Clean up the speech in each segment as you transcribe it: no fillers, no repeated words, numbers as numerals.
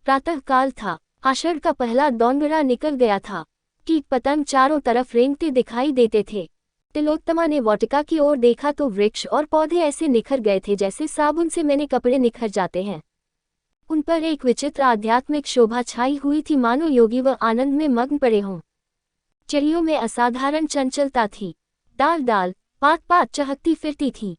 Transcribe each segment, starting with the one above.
प्रातः काल था। आषाढ़ का पहला दोनगरा निकल गया था। कीट पतंग चारों तरफ रेंगते दिखाई देते थे। तिलोत्तमा ने वाटिका की ओर देखा तो वृक्ष और पौधे ऐसे निखर गए थे जैसे साबुन से मैंने कपड़े निखर जाते हैं। उन पर एक विचित्र आध्यात्मिक शोभा छाई हुई थी, मानो योगी व आनंद में मग्न पड़े हों। चिड़ियों में असाधारण चंचलता थी। डाल डाल, पात पात चहकती फिरती थी।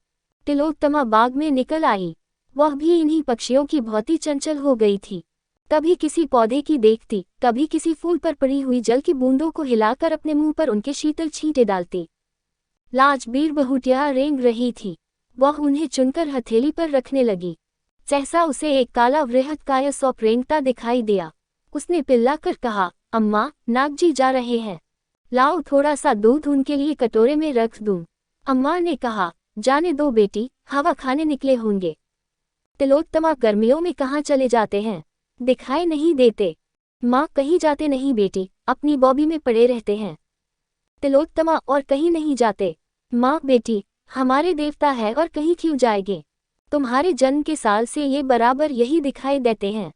तिलोत्तमा बाग में निकल आई। वह भी इन्हीं पक्षियों की भांति चंचल हो गई थी। कभी किसी पौधे की देखती, कभी किसी फूल पर पड़ी हुई जल की बूंदों को हिलाकर अपने मुंह पर उनके शीतल छींटे डालती। लाजबीर बहुटिया रेंग रही थी। वह उन्हें चुनकर हथेली पर रखने लगी। सहसा उसे एक काला वृहत्काय सौंप रेंगता दिखाई दिया। उसने पिल्लाकर कहा, अम्मा, नागजी जा रहे हैं, लाओ थोड़ा सा दूध उनके लिए कटोरे में रख दूं। अम्मा ने कहा, जाने दो बेटी, हवा खाने निकले होंगे। तिलोत्तमा, गर्मियों में कहाँ चले जाते हैं, दिखाई नहीं देते। माँ, कहीं जाते नहीं बेटी, अपनी बॉबी में पड़े रहते हैं। तिलोत्तमा, और कहीं नहीं जाते। माँ बेटी, हमारे देवता है और कहीं क्यों जाएंगे। तुम्हारे जन्म के साल से ये बराबर यही दिखाई देते हैं।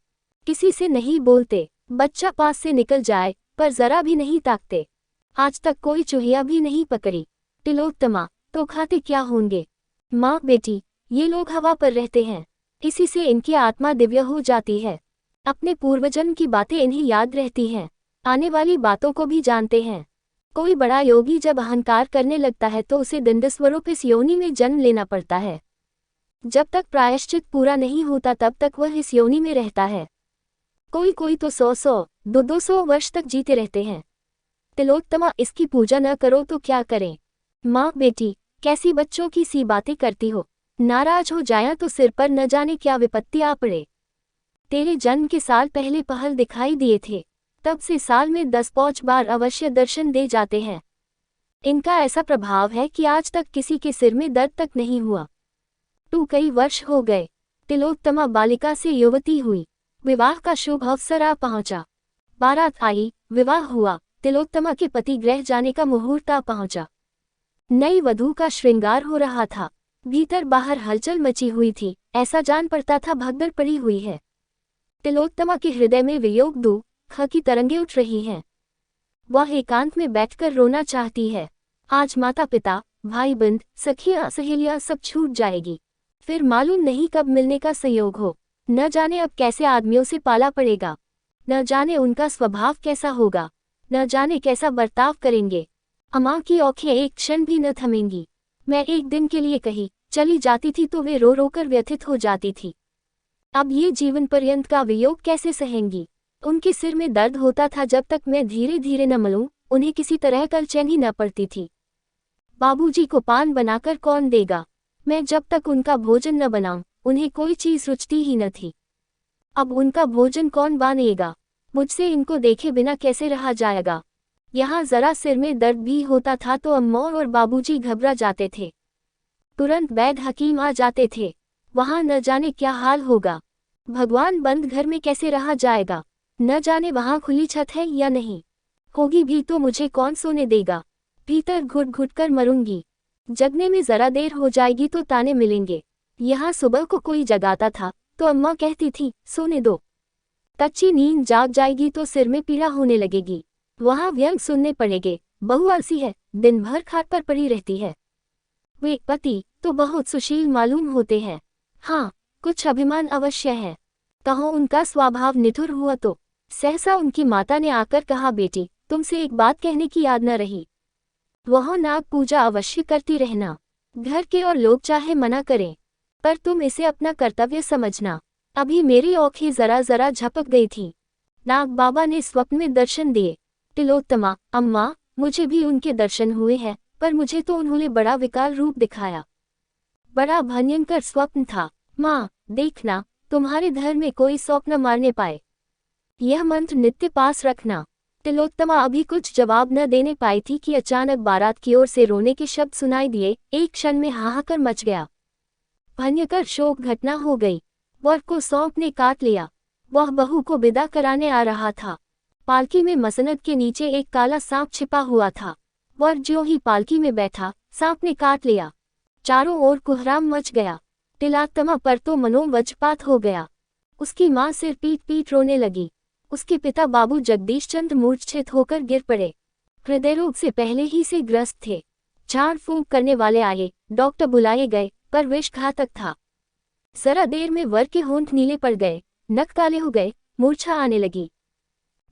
किसी से नहीं बोलते, बच्चा पास से निकल जाए पर जरा भी नहीं ताकते। आज तक कोई चूहिया भी नहीं पकड़ी। तिलोत्तमा, तो खाते क्या होंगे। माँ बेटी, ये लोग हवा पर रहते हैं, इसी से इनकी आत्मा दिव्य हो जाती है। अपने पूर्वजन्म की बातें इन्हें याद रहती हैं, आने वाली बातों को भी जानते हैं। कोई बड़ा योगी जब अहंकार करने लगता है तो उसे दंडस्वरूप इस योनि में जन्म लेना पड़ता है। जब तक प्रायश्चित पूरा नहीं होता तब तक वह इस योनि में रहता है। कोई कोई तो 100-100, 200-200 वर्ष तक जीते रहते हैं। तिलोत्तमा, इसकी पूजा न करो तो क्या करें। माँ बेटी, कैसी बच्चों की सी बातें करती हो। नाराज हो जाया तो सिर पर न जाने क्या विपत्ति आ पड़े। तेरे जन्म के साल पहले पहल दिखाई दिए थे, तब से साल में 10-5 बार अवश्य दर्शन दे जाते हैं। इनका ऐसा प्रभाव है कि आज तक किसी के सिर में दर्द तक नहीं हुआ। तू कई वर्ष हो गए। तिलोत्तमा बालिका से युवती हुई। विवाह का शुभ अवसर आ पहुंचा। बारात आई, विवाह हुआ। तिलोत्तमा के पति गृह जाने का मुहूर्त आ पहुंचा। नई वधू का श्रृंगार हो रहा था। भीतर बाहर हलचल मची हुई थी, ऐसा जान पड़ता था भगदड़ पड़ी हुई है। तिलोत्तमा के हृदय में वियोग दुख की तरंगें उठ रही हैं। वह एकांत में बैठकर रोना चाहती है। आज माता पिता, भाई बंधु, सखियां सहेलियां सब छूट जाएगी। फिर मालूम नहीं कब मिलने का संयोग हो। न जाने अब कैसे आदमियों से पाला पड़ेगा। न जाने उनका स्वभाव कैसा होगा। न जाने कैसा बर्ताव करेंगे। अम्मा की आंखें एक क्षण भी न थमेंगी। मैं एक दिन के लिए कहीं चली जाती थी तो वे रो रो कर व्यथित हो जाती थी। अब ये जीवन पर्यंत का वियोग कैसे सहेंगी। उनके सिर में दर्द होता था जब तक मैं धीरे धीरे न मलूं, उन्हें किसी तरह कल चैन ही न पड़ती थी। बाबूजी को पान बनाकर कौन देगा। मैं जब तक उनका भोजन न बनाऊं, उन्हें कोई चीज रुचती ही न थी। अब उनका भोजन कौन बनेगा। मुझसे इनको देखे बिना कैसे रहा जाएगा। यहाँ जरा सिर में दर्द भी होता था तो अम्मा और बाबूजी घबरा जाते थे। तुरंत वैद्य हकीम आ जाते थे। वहाँ न जाने क्या हाल होगा। भगवान, बंद घर में कैसे रहा जाएगा। न जाने वहाँ खुली छत है या नहीं। होगी भी तो मुझे कौन सोने देगा। भीतर घुट घुट कर मरूंगी। जगने में जरा देर हो जाएगी तो ताने मिलेंगे। यहाँ सुबह को कोई जगाता था तो अम्मा कहती थी, सोने दो। कच्ची नींद जाग जाएगी तो सिर में पीड़ा होने लगेगी। वहाँ व्यंग सुनने पड़ेंगे। बहू आलसी है, दिन भर खाट पर पड़ी रहती है। वे पति तो बहुत सुशील मालूम होते हैं। हाँ, कुछ अभिमान अवश्य है। कहो उनका स्वभाव निठुर हुआ तो। सहसा उनकी माता ने आकर कहा, बेटी, तुमसे एक बात कहने की याद न रही। वह नाग पूजा अवश्य करती रहना। घर के और लोग चाहे मना करें, पर तुम इसे अपना कर्तव्य समझना। अभी मेरी आंखें जरा जरा झपक गई थी। नाग बाबा ने स्वप्न में दर्शन दिए। तिलोत्तमा, अम्मा, मुझे भी उनके दर्शन हुए हैं, पर मुझे तो उन्होंने बड़ा विकार रूप दिखाया। बड़ा भयंकर स्वप्न था। माँ, देखना तुम्हारे घर में कोई स्वप्न मारने पाए। यह मंत्र नित्य पास रखना। तिलोत्तमा अभी कुछ जवाब न देने पाई थी कि अचानक बारात की ओर से रोने के शब्द सुनाई दिए। एक क्षण में हाहाकार मच गया। भयंकर शोक घटना हो गई। वर को सांप ने काट लिया। वह बहू को विदा कराने आ रहा था। पालकी में मसनद के नीचे एक काला सांप छिपा हुआ था। वर ज्यों ही पालकी में बैठा, सांप ने काट लिया। चारों ओर कोहराम मच गया। तिलोत्तमा पर तो मनोवज्रपात हो गया। उसकी माँ सिर पीट पीट रोने लगी। उसके पिता बाबू जगदीश चंद्र मूर्छित होकर गिर पड़े। हृदय रोग से पहले ही से ग्रस्त थे। झाड़ फूंक करने वाले आए, डॉक्टर बुलाए गए, पर विष घातक था। जरा देर में वर के होंठ नीले पड़ गए, नख काले हो गए, मूर्छा आने लगी।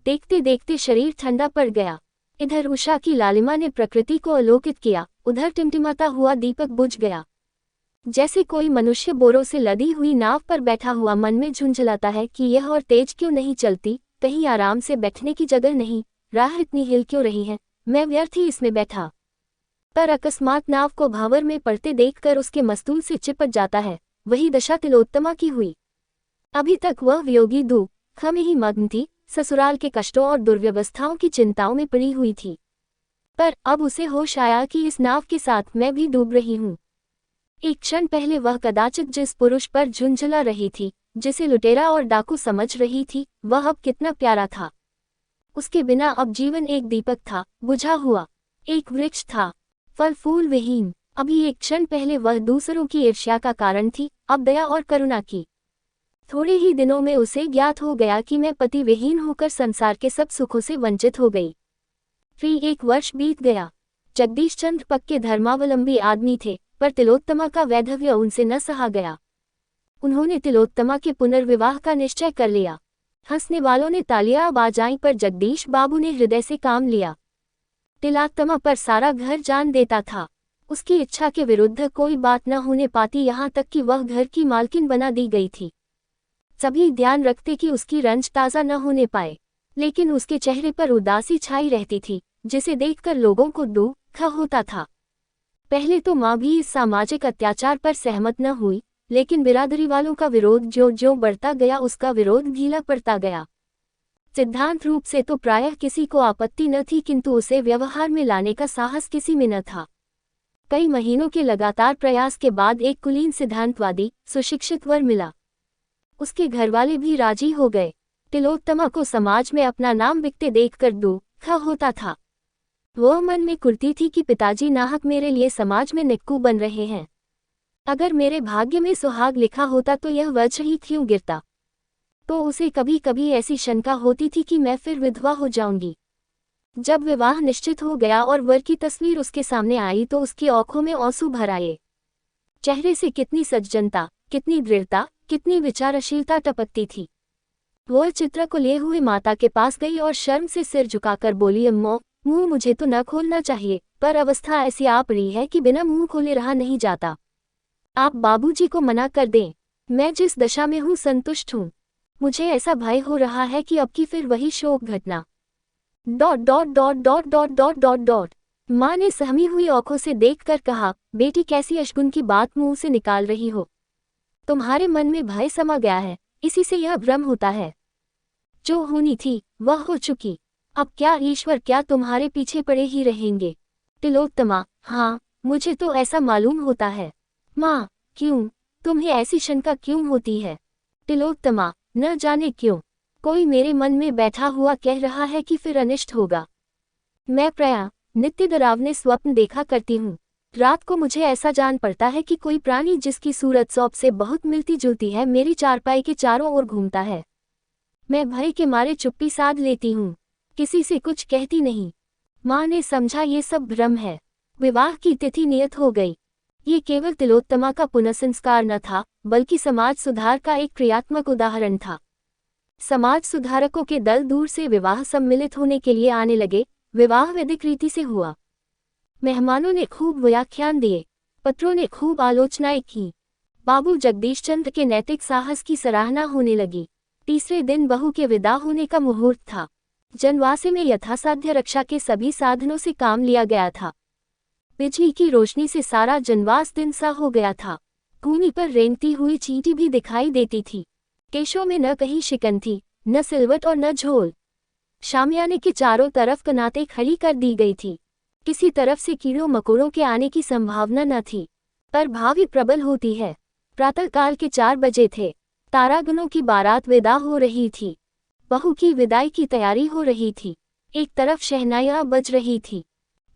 देखते देखते शरीर ठंडा पड़ गया। इधर उषा की लालिमा ने प्रकृति को अलोकित किया, उधर टिमटिमाता हुआ दीपक बुझ गया। जैसे कोई मनुष्य बोरों से लदी हुई नाव पर बैठा हुआ मन में झुंझलाता है कि यह और तेज क्यों नहीं चलती, कहीं आराम से बैठने की जगह नहीं, राह इतनी हिल क्यों रही है, मैं व्यर्थ ही इसमें बैठा। पर अकस्मात नाव को भावर में पड़ते देखकर उसके मस्तूल से चिपट जाता है। वही दशा तिलोत्तमा की हुई। अभी तक वह वियोगी दुख में ही मग्न थी, ससुराल के कष्टों और दुर्व्यवस्थाओं की चिंताओं में पड़ी हुई थी। पर अब उसे होश आया कि इस नाव के साथ मैं भी डूब रही हूँ। एक क्षण पहले वह कदाचित जिस पुरुष पर झुंझला रही थी, जिसे लुटेरा और डाकू समझ रही थी, वह अब कितना प्यारा था। उसके बिना अब जीवन एक दीपक था, बुझा हुआ, एक वृक्ष था, फल फूल विहीन। अभी एक क्षण पहले वह दूसरों की ईर्ष्या का कारण थी, अब दया और करुणा की। थोड़े ही दिनों में उसे ज्ञात हो गया कि मैं पति विहीन होकर संसार के सब सुखों से वंचित हो गई। फिर 1 वर्ष बीत गया। जगदीश चंद्र पक्के धर्मावलंबी आदमी थे, पर तिलोत्तमा का वैधव्य उनसे न सहा गया। उन्होंने तिलोत्तमा के पुनर्विवाह का निश्चय कर लिया। हंसने वालों ने तालियां बजाईं, पर जगदीश बाबू ने हृदय से काम लिया। तिलोत्तमा पर सारा घर जान देता था। उसकी इच्छा के विरुद्ध कोई बात न होने पाती, यहाँ तक कि वह घर की मालकिन बना दी गई थी। सभी ध्यान रखते कि उसकी रंज ताज़ा न होने पाए, लेकिन उसके चेहरे पर उदासी छाई रहती थी, जिसे देखकर लोगों को दुख होता था। पहले तो माँ भी इस सामाजिक अत्याचार पर सहमत न हुई, लेकिन बिरादरी वालों का विरोध जो जो बढ़ता गया, उसका विरोध ढीला पड़ता गया। सिद्धांत रूप से तो प्रायः किसी को आपत्ति न थी, किंतु उसे व्यवहार में लाने का साहस किसी में न था। कई महीनों के लगातार प्रयास के बाद एक कुलीन सिद्धांतवादी सुशिक्षित वर मिला। उसके घरवाले भी राजी हो गए। तिलोत्तमा को समाज में अपना नाम बिकते देखकर दुख होता था। वह मन में कुर्ती थी कि पिताजी नाहक मेरे लिए समाज में निक्कू बन रहे हैं। अगर मेरे भाग्य में सुहाग लिखा होता तो यह वज्र ही क्यों गिरता। तो उसे कभी कभी ऐसी शंका होती थी कि मैं फिर विधवा हो जाऊंगी। जब विवाह निश्चित हो गया और वर की तस्वीर उसके सामने आई तो उसकी आंखों में आंसू भर आए। चेहरे से कितनी सज्जनता, कितनी दृढ़ता, कितनी विचारशीलता टपकती थी। वह चित्र को लिए हुए माता के पास गई और शर्म से सिर झुकाकर बोली, अम्मो, मुंह मुझे तो न खोलना चाहिए, पर अवस्था ऐसी आ पड़ी है कि बिना मुंह खोले रहा नहीं जाता। आप बाबूजी को मना कर दें। मैं जिस दशा में हूँ संतुष्ट हूँ। मुझे ऐसा भय हो रहा है कि अब की फिर वही शोक घटना। Dot dot dot dot dot dot dot dot. माँ ने सहमी हुई आंखों से देखकर कहा, बेटी कैसी अशगुन की बात मुंह से निकाल रही हो। तुम्हारे मन में भय समा गया है, इसी से यह भ्रम होता है। जो होनी थी वह हो चुकी। अब क्या ईश्वर क्या तुम्हारे पीछे पड़े ही रहेंगे। तिलोत्तमा, हाँ, मुझे तो ऐसा मालूम होता है। माँ, क्यों, तुम्हें ऐसी शंका क्यों होती है। तिलोत्तमा, न जाने क्यों, कोई मेरे मन में बैठा हुआ कह रहा है कि फिर अनिष्ट होगा। मैं प्रायः नित्य डरावने स्वप्न देखा करती हूँ। रात को मुझे ऐसा जान पड़ता है कि कोई प्राणी जिसकी सूरत सौंप से बहुत मिलती जुलती है मेरी चारपाई के चारों ओर घूमता है। मैं भय के मारे चुप्पी साध लेती हूँ, किसी से कुछ कहती नहीं। माँ ने समझा ये सब भ्रम है। विवाह की तिथि नियत हो गई। ये केवल तिलोत्तमा का पुनर्संस्कार न था, बल्कि समाज सुधार का एक क्रियात्मक उदाहरण था। समाज सुधारकों के दल दूर से विवाह सम्मिलित होने के लिए आने लगे। विवाह वैदिक रीति से हुआ। मेहमानों ने खूब व्याख्यान दिए, पत्रों ने खूब आलोचनाएं की। बाबू जगदीश चंद्र के नैतिक साहस की सराहना होने लगी। तीसरे दिन बहू के विदा होने का मुहूर्त था। जनवासे में यथासाध्य रक्षा के सभी साधनों से काम लिया गया था। बिजली की रोशनी से सारा जनवास दिन सा हो गया था। भूमि पर रेंगती हुई चींटी भी दिखाई देती थी। केशों में न कहीं शिकन थी, न सिलवट और न झोल। शामियाने के चारों तरफ कनातें खड़ी कर दी गई थी। किसी तरफ से कीड़ों मकोड़ों के आने की संभावना न थी, पर भावी प्रबल होती है। प्रातःकाल के 4 बजे थे। तारागणों की बारात विदा हो रही थी। बहू की विदाई की तैयारी हो रही थी। एक तरफ शहनाइयां बज रही थी,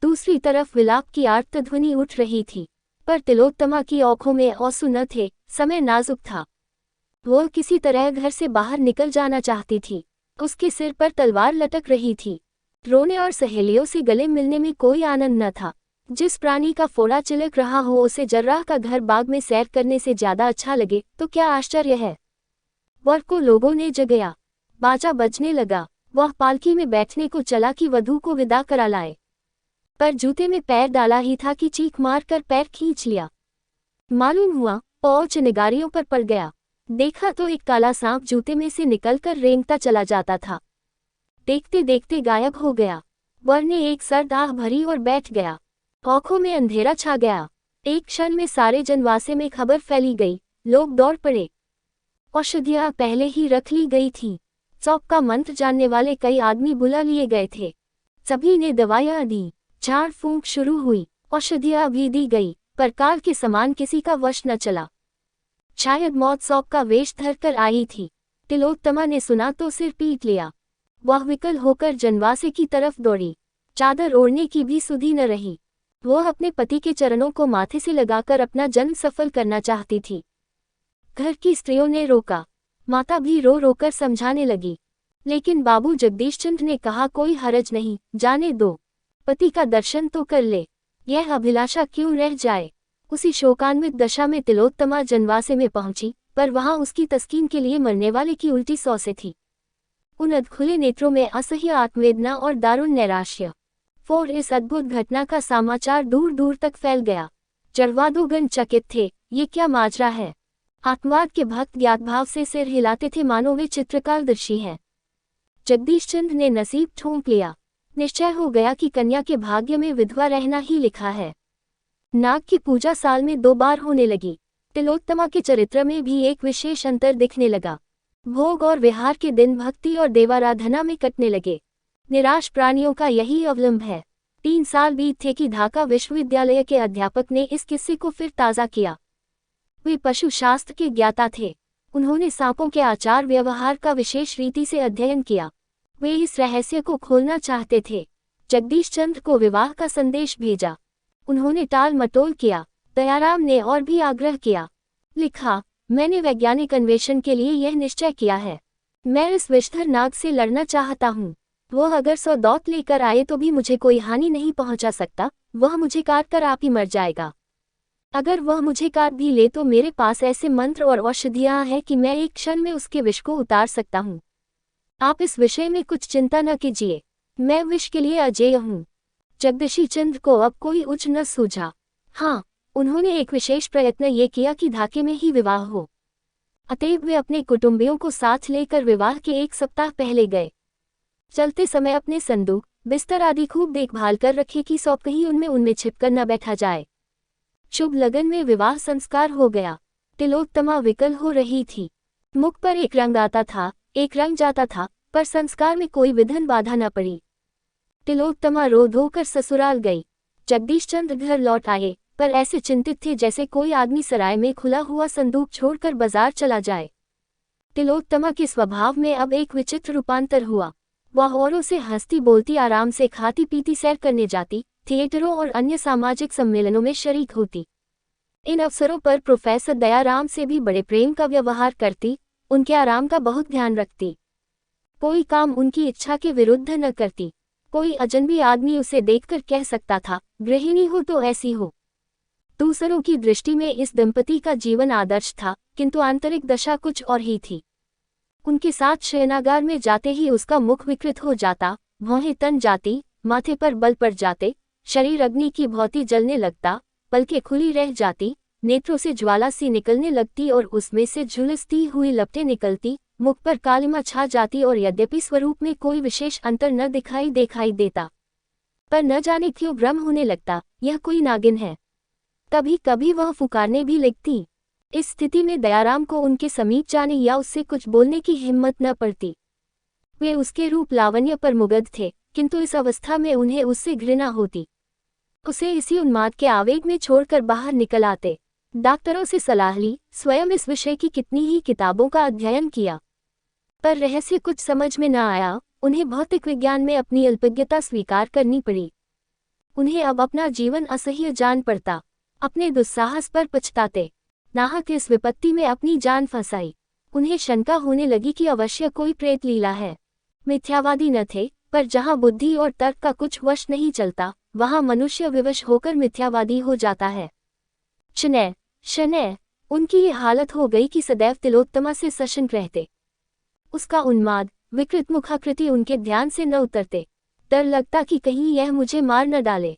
दूसरी तरफ विलाप की आर्त ध्वनि उठ रही थी। पर तिलोत्तमा की आंखों में आंसू न थे। समय नाजुक था। वो किसी तरह घर से बाहर निकल जाना चाहती थी। उसके सिर पर तलवार लटक रही थी। रोने और सहेलियों से गले मिलने में कोई आनंद न था। जिस प्राणी का फोड़ा चिलक रहा हो उसे जर्राह का घर बाग में सैर करने से ज्यादा अच्छा लगे तो क्या आश्चर्य है। वर को लोगों ने जगाया। बाजा बजने लगा। वह पालकी में बैठने को चला कि वधू को विदा करा लाए, पर जूते में पैर डाला ही था कि चीख मार कर पैर खींच लिया। मालूम हुआ पाँव चिनगारियों पर पड़ गया। देखा तो एक काला सांप जूते में से निकलकर रेंगता चला जाता था। देखते देखते गायब हो गया। वर ने एक सर्द आह भरी और बैठ गया। आंखों में अंधेरा छा गया। एक क्षण में सारे जनवासे में खबर फैली गई। लोग दौड़ पड़े। औषधियां पहले ही रख ली गई थी। चौक का मंत्र जानने वाले कई आदमी बुला लिए गए थे। सभी ने दवाइयां दी। झाड़ फूंक शुरू हुई। औषधियां भी दी गई, पर काल के समान किसी का वश न चला। शायद मौत सौंप का वेश धरकर आई थी। तिलोत्तमा ने सुना तो सिर पीट लिया। वह विकल होकर जनवासे की तरफ दौड़ी। चादर ओढ़ने की भी सुधि न रही। वह अपने पति के चरणों को माथे से लगाकर अपना जन्म सफल करना चाहती थी। घर की स्त्रियों ने रोका। माता भी रो रोकर समझाने लगी, लेकिन बाबू जगदीशचंद्र ने कहा कोई हरज नहीं, जाने दो, पति का दर्शन तो कर ले, यह अभिलाषा क्यों रह जाए। उसी शोकान्वित दशा में तिलोत्तमा जनवासे में पहुंची, पर वहां उसकी तस्कीन के लिए मरने वाले की उल्टी सौसे थी। उन अधखुले नेत्रों में असह्य आत्मवेदना और दारुण नैराश्य। फोर इस अद्भुत घटना का समाचार दूर दूर तक फैल गया। चरवादोगण चकित थे, ये क्या माजरा है। आत्मवाद के भक्त ज्ञात भाव से सिर हिलाते थे मानो वे चित्रकालदर्शी हैं। जगदीशचंद्र ने नसीब ठोंक लिया। निश्चय हो गया कि कन्या के भाग्य में विधवा रहना ही लिखा है। नाग की पूजा साल में 2 बार होने लगी। तिलोत्तमा के चरित्र में भी एक विशेष अंतर दिखने लगा। भोग और विहार के दिन भक्ति और देवाराधना में कटने लगे। निराश प्राणियों का यही अवलंब है। 3 साल बीत थे कि ढाका विश्वविद्यालय के अध्यापक ने इस किस्से को फिर ताज़ा किया। वे पशुशास्त्र के ज्ञाता थे। उन्होंने सांपों के आचार व्यवहार का विशेष रीति से अध्ययन किया। वे इस रहस्य को खोलना चाहते थे। जगदीशचंद्र को विवाह का संदेश भेजा। उन्होंने टाल मटोल किया। दयाराम ने और भी आग्रह किया। लिखा, मैंने वैज्ञानिक अन्वेषण के लिए यह निश्चय किया है। मैं इस विषधर नाग से लड़ना चाहता हूँ। वह अगर 100 दौत लेकर आए तो भी मुझे कोई हानि नहीं पहुँचा सकता। वह मुझे काट कर आप ही मर जाएगा। अगर वह मुझे काट भी ले तो मेरे पास ऐसे मंत्र और औषधियाँ हैं कि मैं एक क्षण में उसके विष को उतार सकता हूँ। आप इस विषय में कुछ चिंता न कीजिए। मैं विष के लिए अजेय हूँ। जगदीशचंद्र को अब कोई उच्च न सूझा। हाँ, उन्होंने एक विशेष प्रयत्न ये किया कि ढाके में ही विवाह हो। अतएव वे अपने कुटुंबियों को साथ लेकर विवाह के 1 सप्ताह पहले गए। चलते समय अपने संदूक, बिस्तर आदि खूब देखभाल कर रखे कि सौंप कहीं उनमें छिपकर न बैठा जाए। शुभ लगन में विवाह संस्कार हो गया। तिलोत्तमा विकल हो रही थी। मुख पर एक रंग आता था, एक रंग जाता था, पर संस्कार में कोई विघ्न बाधा न पड़ी। तिलोत्तमा रो धोकर ससुराल गई। जगदीशचंद्र घर लौट आए, पर ऐसे चिंतित थे जैसे कोई आदमी सराय में खुला हुआ संदूक छोड़कर बाजार चला जाए। तिलोत्तमा के स्वभाव में अब एक विचित्र रूपांतर हुआ। वह औरों से हंसती बोलती, आराम से खाती पीती सैर करने जाती, थिएटरों और अन्य सामाजिक सम्मेलनों में शरीक होती। इन अवसरों पर प्रोफेसर दयाराम से भी बड़े प्रेम का व्यवहार करती, उनके आराम का बहुत ध्यान रखती। कोई काम उनकी इच्छा के विरुद्ध न करती। कोई अजनबी आदमी उसे देखकर कह सकता था, गृहिणी हो तो ऐसी हो। दूसरों की दृष्टि में इस दंपति का जीवन आदर्श था, किंतु आंतरिक दशा कुछ और ही थी। उनके साथ शयनागार में जाते ही उसका मुख विकृत हो जाता, भौहें तन जाती, माथे पर बल पड़ जाते, शरीर अग्नि की भौंती जलने लगता, पलकें खुली रह जाती, नेत्रों से ज्वाला सी निकलने लगती और उसमें से झुलसती हुई लपटें निकलती, मुख पर कालिमा छा जाती और यद्यपि स्वरूप में कोई विशेष अंतर न दिखाई देता, पर न जाने क्यों भ्रम होने लगता, यह कोई नागिन है। कभी कभी वह पुकारने भी लगती। इस स्थिति में दयाराम को उनके समीप जाने या उससे कुछ बोलने की हिम्मत न पड़ती। वे उसके रूप लावण्य पर मुग्ध थे, किंतु इस अवस्था में उन्हें उससे घृणा होती। उसे इसी उन्माद के आवेग में छोड़कर बाहर निकल आते। डॉक्टरों से सलाह ली, स्वयं इस विषय की कितनी ही किताबों का अध्ययन किया, पर रहस्य कुछ समझ में न आया। उन्हें भौतिक विज्ञान में अपनी अल्पज्ञता स्वीकार करनी पड़ी। उन्हें अब अपना जीवन असह्य जान पड़ता। अपने दुस्साहस पर पछताते। नाहक इस विपत्ति में अपनी जान फंसाई। उन्हें शंका होने लगी कि अवश्य कोई प्रेत लीला है। मिथ्यावादी न थे, पर जहाँ बुद्धि और तर्क का कुछ वश नहीं चलता, वहाँ मनुष्य विवश होकर मिथ्यावादी हो जाता है। शनैः शनैः उनकी ये हालत हो गई कि सदैव तिलोत्तमा से सशंक रहते। उसका उन्माद, विकृत मुखाकृति उनके ध्यान से न उतरते। डर लगता कि कहीं यह मुझे मार न डाले।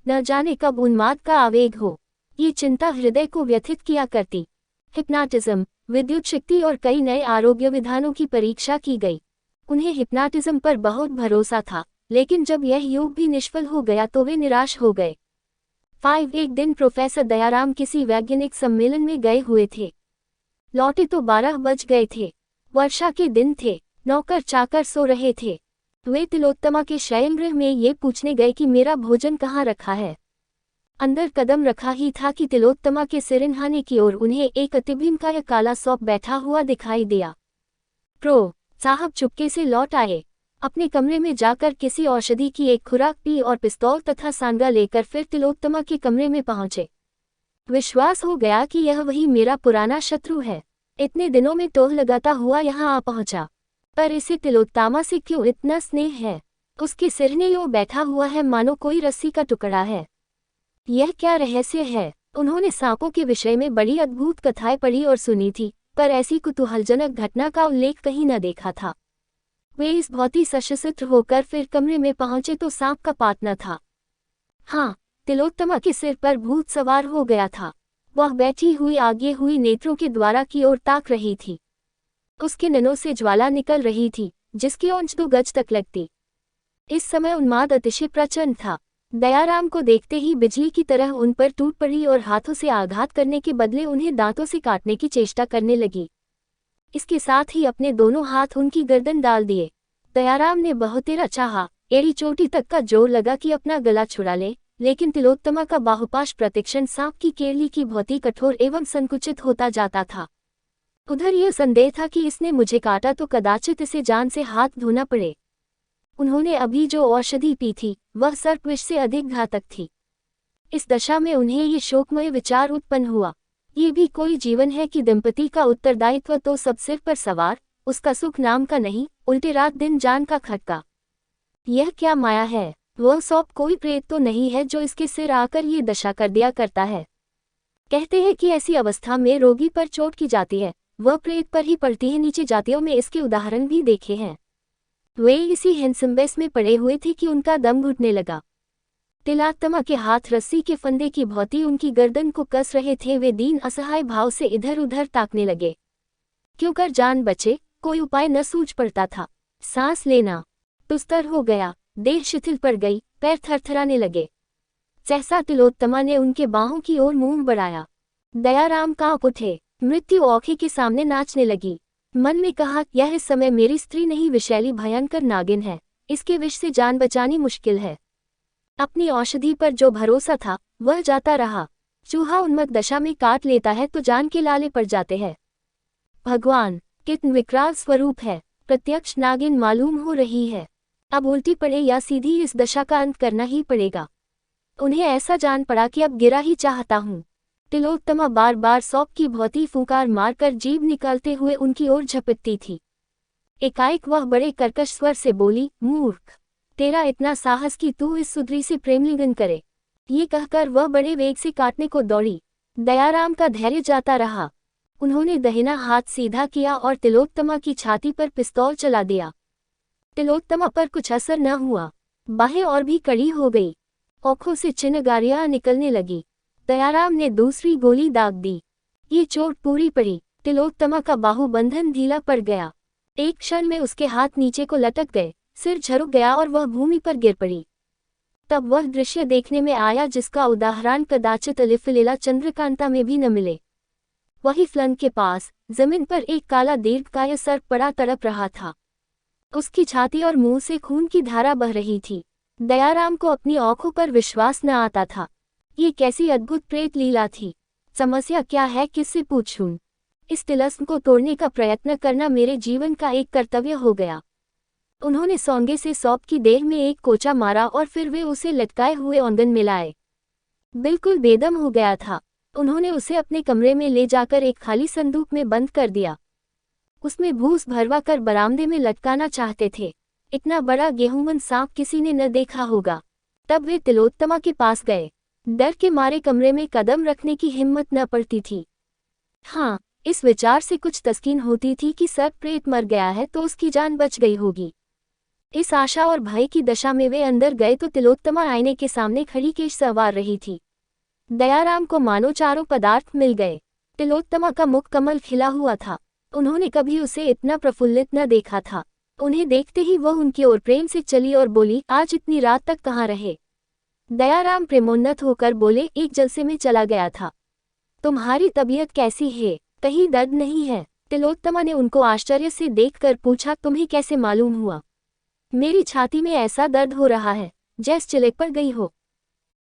न जाने कब उन्माद का आवेग हो। ये चिंता हृदय को व्यथित किया करती। हिप्नोटिज्म, विद्युत शक्ति और कई नए आरोग्य विधानों की परीक्षा की गई। उन्हें हिप्नोटिज्म पर बहुत भरोसा था, लेकिन जब यह योग भी निष्फल हो गया तो वे निराश हो गए। एक दिन प्रोफेसर दयाराम किसी वैज्ञानिक सम्मेलन में गए हुए थे। लौटे तो 12 बज गए थे। वर्षा के दिन थे, नौकर चाकर सो रहे थे। वे तिलोत्तमा के शयनगृह में ये पूछने गए कि मेरा भोजन कहाँ रखा है। अंदर कदम रखा ही था कि तिलोत्तमा के सिरहाने की ओर उन्हें एक अतिभीमकाय काला सौंप बैठा हुआ दिखाई दिया। प्रो साहब चुपके से लौट आए। अपने कमरे में जाकर किसी औषधि की एक खुराक पी और पिस्तौल तथा सांगा लेकर फिर तिलोत्तमा के कमरे में पहुंचे। विश्वास हो गया कि यह वही मेरा पुराना शत्रु है। इतने दिनों में टोह लगाता हुआ यहाँ आ पहुंचा, पर इसे तिलोत्तमा से क्यों इतना स्नेह है। उसके सिरहाने यूं बैठा हुआ है मानो कोई रस्सी का टुकड़ा है। यह क्या रहस्य है। उन्होंने सांपों के विषय में बड़ी अद्भुत कथाएं पढ़ी और सुनी थी, पर ऐसी कुतूहलजनक घटना का उल्लेख कहीं न देखा था। वे इस भौती सशस्त्र होकर फिर कमरे में पहुंचे तो सांप का पात न था। हाँ, तिलोत्तमा के सिर पर भूत सवार हो गया था। वह बैठी हुई आगे हुई नेत्रों के द्वारा की ओर ताक रही थी। उसके ननों से ज्वाला निकल रही थी, जिसकी ओंज 2 गज तक लगती। इस समय उन्माद अतिशय प्रचंड था। दयाराम को देखते ही बिजली की तरह उन पर टूट पड़ी और हाथों से आघात करने के बदले उन्हें दांतों से काटने की चेष्टा करने लगी। इसके साथ ही अपने दोनों हाथ उनकी गर्दन डाल दिए। दयाराम ने बहुतेरा चाहा, एड़ी चोटी तक का जोर लगा कि अपना गला छुड़ा ले, लेकिन तिलोत्तमा का बाहुपाश प्रतिक्षण सांप की केरली की भांति कठोर एवं संकुचित होता जाता था। उधर यह संदेह था कि इसने मुझे काटा तो कदाचित इसे जान से हाथ धोना पड़े। उन्होंने अभी जो औषधि पी थी, वह सर्पविष से अधिक घातक थी। इस दशा में उन्हें ये शोकमय विचार उत्पन्न हुआ, ये भी कोई जीवन है कि दंपति का उत्तरदायित्व तो सब सिर पर सवार, उसका सुख नाम का नहीं, उल्टे रात दिन जान का खटका। यह क्या माया है। वह सौंप कोई प्रेत तो नहीं है जो इसके सिर आकर ये दशा कर दिया करता है। कहते हैं कि ऐसी अवस्था में रोगी पर चोट की जाती है, वह प्रेत पर ही पड़ती है। नीचे जातियों में इसके उदाहरण भी देखे हैं। वे इसी हिंसंबेस में पड़े हुए थे कि उनका दम घुटने लगा। तिलोत्तमा के हाथ रस्सी के फंदे की भांति उनकी गर्दन को कस रहे थे। वे दीन असहाय भाव से इधर उधर ताकने लगे। क्यों कर जान बचे, कोई उपाय न सूझ पड़ता था। सांस लेना तुस्तर हो गया, देह शिथिल पड़ गई, पैर थरथराने लगे। सहसा तिलोत्तमा ने उनके बाहों की ओर मुंह बढ़ाया। दयाराम कांप उठे। मृत्यु औखी के सामने नाचने लगी। मन में कहा, यह इस समय मेरी स्त्री नहीं विषैली भयंकर नागिन है, इसके विष से जान बचानी मुश्किल है। अपनी औषधि पर जो भरोसा था वह जाता रहा। चूहा उन्मत्त दशा में काट लेता है तो जान के लाले पड़ जाते हैं। भगवान कितना विकराल स्वरूप है। प्रत्यक्ष नागिन मालूम हो रही है। अब उल्टी पड़े या सीधी इस दशा का अंत करना ही पड़ेगा। उन्हें ऐसा जान पड़ा कि अब गिरा ही चाहता हूँ। तिलोत्तमा बार बार सौंप की भांति फूंकार मारकर जीभ निकालते हुए उनकी ओर झपटती थी। एकाएक वह बड़े कर्कश स्वर से बोली, मूर्ख, तेरा इतना साहस कि तू इस सुंदरी से प्रेमलिंगन करे। ये कहकर वह बड़े वेग से काटने को दौड़ी। दयाराम का धैर्य जाता रहा। उन्होंने दाहिना हाथ सीधा किया और तिलोत्तमा की छाती पर पिस्तौल चला दिया। तिलोत्तमा पर कुछ असर न हुआ। बाहें और भी कड़ी हो गई। आंखों से चिनगारियां निकलने लगी। दयाराम ने दूसरी गोली दाग दी। ये चोट पूरी पड़ी। तिलोत्तमा का बाहुबंधन ढीला पड़ गया। एक क्षण में उसके हाथ नीचे को लटक गए, सिर झुक गया और वह भूमि पर गिर पड़ी। तब वह दृश्य देखने में आया जिसका उदाहरण कदाचित अलिफ लीला चंद्रकांता में भी न मिले। वही फ्लंग के पास जमीन पर एक काला दीर्घकाय सर्प पड़ा तड़प रहा था। उसकी छाती और मुंह से खून की धारा बह रही थी। दयाराम को अपनी आंखों पर विश्वास न आता था। ये कैसी अद्भुत प्रेत लीला थी। समस्या क्या है, किससे पूछूं। इस तिलस्म को तोड़ने का प्रयत्न करना मेरे जीवन का एक कर्तव्य हो गया। उन्होंने सौंगे से सौंप की देह में एक कोचा मारा और फिर वे उसे लटकाए हुए आंगन में लाए। बिल्कुल बेदम हो गया था। उन्होंने उसे अपने कमरे में ले जाकर एक खाली संदूक में बंद कर दिया। उसमें भूस भरवा कर बरामदे में लटकाना चाहते थे। इतना बड़ा गेहूंमन सांप किसी ने न देखा होगा। तब वे तिलोत्तमा के पास गए। डर के मारे कमरे में कदम रखने की हिम्मत न पड़ती थी। हाँ, इस विचार से कुछ तस्कीन होती थी कि सर्प प्रेत मर गया है तो उसकी जान बच गई होगी। इस आशा और भय की दशा में वे अंदर गए तो तिलोत्तमा आईने के सामने खड़ी केश संवार रही थी। दयाराम को मानो चारों पदार्थ मिल गए। तिलोत्तमा का मुख कमल खिला हुआ था। उन्होंने कभी उसे इतना प्रफुल्लित न देखा था। उन्हें देखते ही वह उनकी ओर प्रेम से चली और बोली, आज इतनी रात तक कहाँ रहे? दयाराम प्रेमोन्नत होकर बोले, एक जलसे में चला गया था। तुम्हारी तबीयत कैसी है? कहीं दर्द नहीं है? तिलोत्तमा ने उनको आश्चर्य से देखकर पूछा, तुम्हें कैसे मालूम हुआ? मेरी छाती में ऐसा दर्द हो रहा है जैसे चिलक पर गई हो।